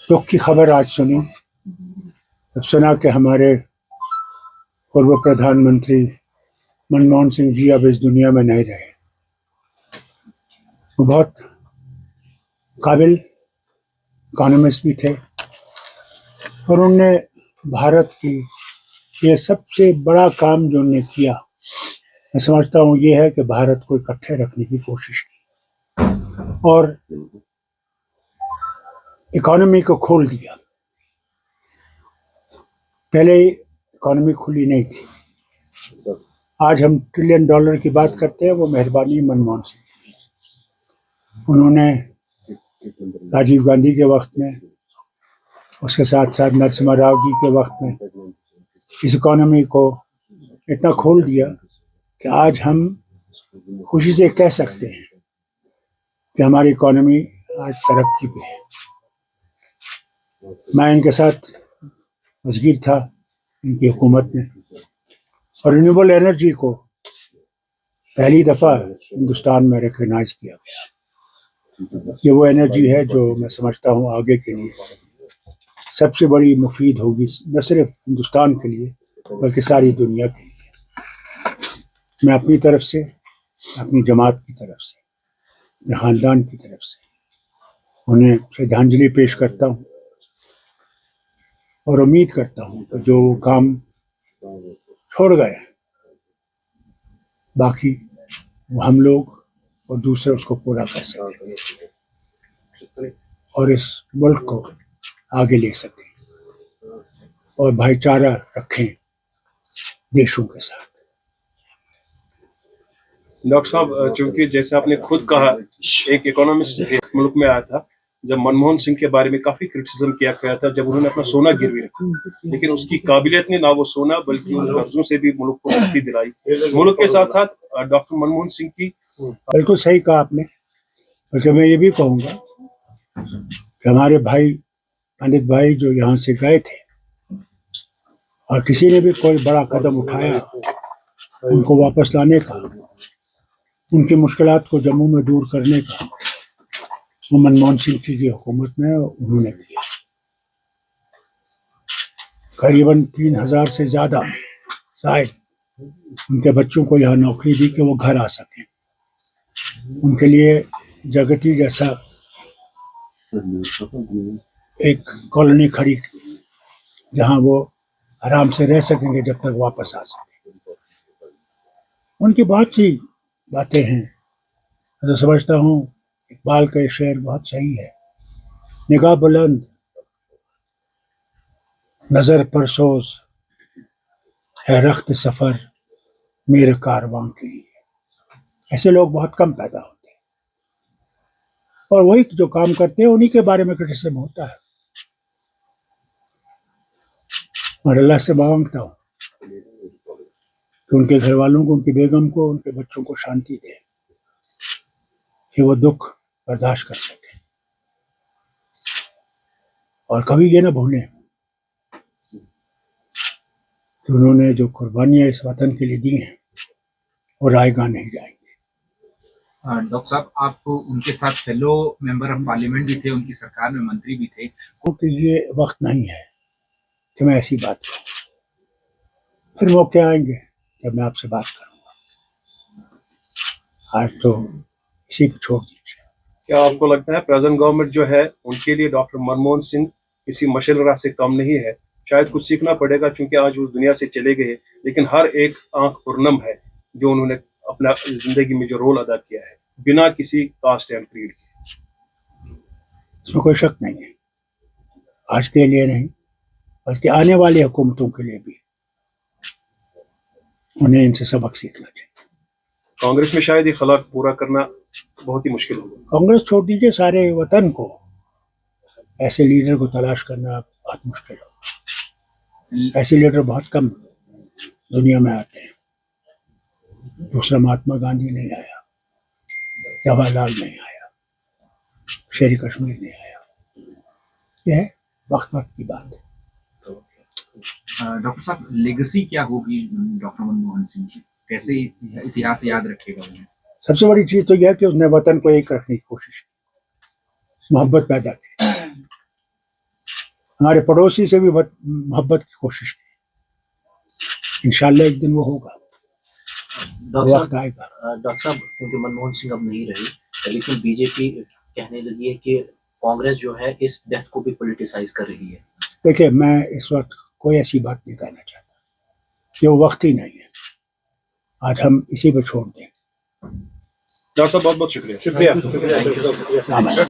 दुख की खबर आज सुनी जब सुना कि हमारे पूर्व प्रधानमंत्री मनमोहन सिंह जी अब इस दुनिया में नहीं रहे। वो बहुत काबिल इकोनॉमिस्ट भी थे और उनने भारत की ये सबसे बड़ा काम जो उन्होंने किया, मैं समझता हूँ ये है कि भारत को इकट्ठे रखने की कोशिश की और इकोनॉमी को खोल दिया। पहले इकोनॉमी खुली नहीं थी। आज हम $1 ट्रिलियन की बात करते हैं, वो मेहरबानी मनमोहन सिंह। उन्होंने राजीव गांधी के वक्त में, उसके साथ साथ नरसिम्हा राव जी के वक्त में इस इकोनॉमी को इतना खोल दिया कि आज हम खुशी से कह सकते हैं कि हमारी इकोनॉमी आज तरक्की पे है। मैं इनके साथ वज़ीर था इनकी हुकूमत में और रिन्यूएबल एनर्जी को पहली दफ़ा हिंदुस्तान में रिकग्नाइज किया गया। ये वो एनर्जी है जो मैं समझता हूँ आगे के लिए सबसे बड़ी मुफीद होगी, न सिर्फ हिंदुस्तान के लिए बल्कि सारी दुनिया के लिए। मैं अपनी तरफ से, अपनी जमात की तरफ से, अपने ख़ानदान की तरफ से उन्हें श्रद्धांजलि पेश करता हूँ और उम्मीद करता हूँ कि जो काम छोड़ गए बाकी वो हम लोग और दूसरे उसको पूरा कर सकें और इस मुल्क को आगे ले सकें और भाईचारा रखें देशों के साथ। डॉक्टर साहब, चूंकि जैसे आपने खुद कहा, एक इकोनॉमिस्ट मुल्क में आया था जब मनमोहन सिंह के बारे में काफी क्रिटिसिज्म किया गया था जब उन्होंने अपना सोना गिरवी रखा, लेकिन उसकी काबिलियत ने ना वो सोना बल्कि उन कर्जों से भी मुल्क को मुक्ति दिलाई। मुल्क के साथ साथ डॉक्टर मनमोहन सिंह की बिल्कुल सही कहा आपने। बल्कि मैं ये भी कहूँगा कि हमारे भाई पंडित भाई जो यहाँ से गए थे और किसी ने भी कोई बड़ा कदम उठाया उनको वापस लाने का, उनकी मुश्किलात को जम्मू में दूर करने का, वो मनमोहन सिंह की हुकूमत में उन्होंने किया। करीबन 3000 से ज़्यादा शायद उनके बच्चों को यहाँ नौकरी दी कि वो घर आ सकें। उनके लिए जगती जैसा एक कॉलोनी खड़ी जहाँ वो आराम से रह सकेंगे जब तक वापस आ सकें। उनकी बहुत सी बातें हैं। मैं तो समझता हूँ इकबाल का शेर बहुत सही है, निगाह बुलंद नज़र परसोज है रख्त सफ़र मेरे कारवां के लिए। ऐसे लोग बहुत कम पैदा होते हैं और वही जो काम करते हैं उन्हीं के बारे में क्रिटिसिज्म होता है। और अल्लाह से मांगता हूँ कि उनके घर वालों को, उनकी बेगम को, उनके बच्चों को शांति दे कि वो दुख बर्दाश्त कर सके और कभी ये ना भूलें कि उन्होंने जो कुर्बानियाँ इस वतन के लिए दी हैं वो रायगा नहीं जाएंगे। डॉक्टर साहब, आप उनके साथ फेलो मेंबर ऑफ पार्लियामेंट भी थे, उनकी सरकार में मंत्री भी थे। क्योंकि ये वक्त नहीं है कि मैं ऐसी बात करूँ, फिर मौके आएंगे जब मैं आपसे बात करूँगा। आज तो इसी पे छोड़ दीजिए। क्या आपको लगता है प्रेजेंट गवर्नमेंट जो है उनके लिए डॉक्टर मनमोहन सिंह किसी मशल राह से कम नहीं है? शायद कुछ सीखना पड़ेगा क्योंकि आज उस दुनिया से चले गए, लेकिन हर एक आंख पुरनम है जो उन्होंने अपना जिंदगी में जो रोल अदा किया है बिना किसी कास्ट एंड क्रीड के। इसमें कोई शक नहीं है। आज के लिए नहीं बल्कि आने वाली हुकूमतों के लिए भी उन्हें इनसे सबक सीखना चाहिए। कांग्रेस में शायद ये खला पूरा करना बहुत ही मुश्किल होगा। कांग्रेस छोड़ दीजिए, सारे वतन को ऐसे लीडर को तलाश करना बहुत मुश्किल होगा। ऐसे लीडर बहुत कम दुनिया में आते हैं। दूसरा महात्मा गांधी नहीं आया, जवाहरलाल नहीं आया, शेर कश्मीर नहीं आया। यह वक्त की बात है। डॉक्टर साहब, लेगेसी क्या होगी डॉक्टर मनमोहन सिंह की? कैसे इतिहास याद रखेगा उन्हें? सबसे बड़ी चीज तो यह है कि उसने वतन को एक रखने की कोशिश की, मोहब्बत पैदा की। ہمارے پڑوسی سے بھی محبت کی کوشش کی. انشاءاللہ ایک دن وہ ہوگا, وقت آئے گا. ڈاکٹر صاحب کیونکہ منموہن سنگھ اب نہیں رہے, لیکن بی جے پی کہنے لگی ہے کہ کانگریس جو ہے اس ڈیتھ کو بھی پولیٹیسائز کر رہی ہے. دیکھیں, میں اس وقت کوئی ایسی بات نہیں کہنا چاہتا, یہ وقت ہی نہیں ہے. آج ہم اسی پہ چھوڑ دیں. ڈاکٹر صاحب بہت بہت شکریہ. السلام علیکم.